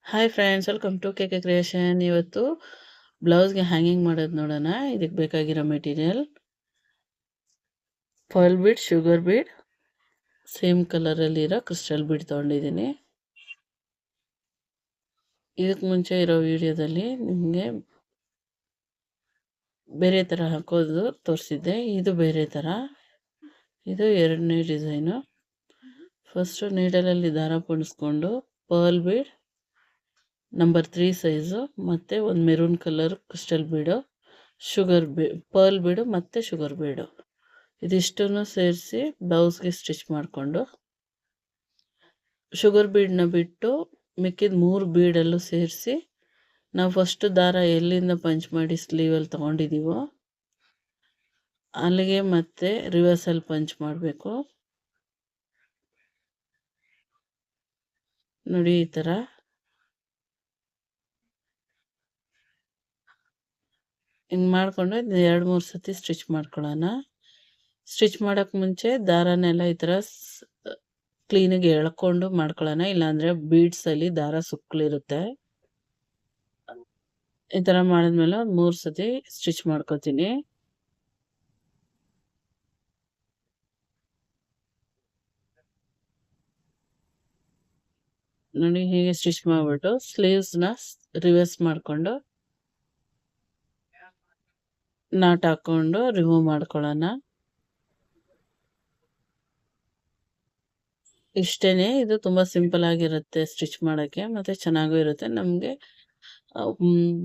Hi friends, welcome to K creation. ಇವತ್ತು ಬ್ಲೌಸ್ಗೆ hanging ಮಾಡೋದು ನೋಡೋಣ. ಇದಕ್ಕೆ ಬೇಕಾಗಿರೋ material foil bead, sugar bead, same ಕಲರಲ್ಲಿರೋ ಕ್ರಿಸ್ಟಲ್ ಬೀಡ್ ತೊಗೊಂಡಿದ್ದೀನಿ. ಇದಕ್ಕೆ ಮುಂಚೆ ಇರೋ ವಿಡಿಯೋದಲ್ಲಿ ನಿಮಗೆ ಬೇರೆ ಥರ ಹಾಕೋದು ತೋರಿಸಿದ್ದೆ. ಇದು ಬೇರೆ ಥರ. ಇದು ಎರಡನೇ ಡಿಸೈನು. ಫಸ್ಟು ನೀಡಲಲ್ಲಿ ದಾರ ಪುಣಿಸ್ಕೊಂಡು ಪರ್ಲ್ ಬೀಡ್ ನಂಬರ್ 3 ಸೈಜು ಮತ್ತು ಒಂದು ಮೆರೂನ್ ಕಲರ್ ಕ್ರಿಸ್ಟಲ್ ಬೀಡು, ಶುಗರ್ ಪರ್ಲ್ ಬೀಡು ಮತ್ತು ಶುಗರ್ ಬೀಡು ಇದಿಷ್ಟನ್ನು ಸೇರಿಸಿ ಬ್ಲೌಸ್ಗೆ ಸ್ಟಿಚ್ ಮಾಡಿಕೊಂಡು, ಶುಗರ್ ಬೀಡನ್ನ ಬಿಟ್ಟು ಮಿಕ್ಕಿದ 3 ಬೀಡಲ್ಲೂ ಸೇರಿಸಿ ನಾವು ಫಸ್ಟ್ ದಾರ ಎಲ್ಲಿಂದ ಪಂಚ್ ಮಾಡಿ ಸ್ಲೀವಲ್ಲಿ ತೊಗೊಂಡಿದ್ದೀವೋ ಅಲ್ಲಿಗೆ ಮತ್ತೆ ರಿವರ್ಸಲ್ಲಿ ಪಂಚ್ ಮಾಡಬೇಕು. ನೋಡಿ, ಈ ಥರ ಹಿಂಗೆ ಮಾಡಿಕೊಂಡು 2-3 ಸತಿ ಸ್ಟಿಚ್ ಮಾಡ್ಕೊಳ್ಳೋಣ. ಸ್ಟಿಚ್ ಮಾಡೋಕ್ಕೆ ಮುಂಚೆ ದಾರನೆಲ್ಲ ಈ ಥರ ಕ್ಲೀನಾಗಿ ಎಳ್ಕೊಂಡು ಮಾಡ್ಕೊಳ್ಳೋಣ, ಇಲ್ಲಾಂದರೆ ಬೀಡ್ಸಲ್ಲಿ ದಾರ ಸುಕ್ಕಲಿರುತ್ತೆ. ಈ ಥರ ಮಾಡಿದ್ಮೇಲೆ 3 ಸತಿ ಸ್ಟಿಚ್ ಮಾಡ್ಕೊತೀನಿ. ನೋಡಿ, ಹೀಗೆ ಸ್ಟಿಚ್ ಮಾಡಿಬಿಟ್ಟು ಸ್ಲೀವ್ಸ್ನ ರಿವರ್ಸ್ ಮಾಡಿಕೊಂಡು ನಾಟ್ ಹಾಕ್ಕೊಂಡು ರಿಮೂವ್ ಮಾಡ್ಕೊಳ್ಳೋಣ. ಇಷ್ಟೇ. ಇದು ತುಂಬ ಸಿಂಪಲ್ ಆಗಿರುತ್ತೆ ಸ್ಟಿಚ್ ಮಾಡೋಕ್ಕೆ, ಮತ್ತು ಚೆನ್ನಾಗೂ ಇರುತ್ತೆ. ನಮಗೆ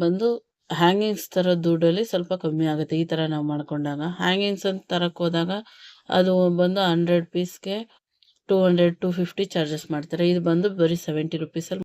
ಬಂದು ಹ್ಯಾಂಗಿಂಗ್ಸ್ ಥರ ದುಡ್ಡಲ್ಲಿ ಸ್ವಲ್ಪ ಕಮ್ಮಿ ಆಗುತ್ತೆ ಈ ಥರ ನಾವು ಮಾಡ್ಕೊಂಡಾಗ. ಹ್ಯಾಂಗಿಂಗ್ಸ್ ಅಂತ ತರಕ್ಕೆ ಹೋದಾಗ ಅದು ಬಂದು 100 ಪೀಸ್ಗೆ 200-250 ಚಾರ್ಜಸ್ ಮಾಡ್ತಾರೆ. ಇದು ಬಂದು ಬರೀ 70 ರುಪೀಸಲ್ಲಿ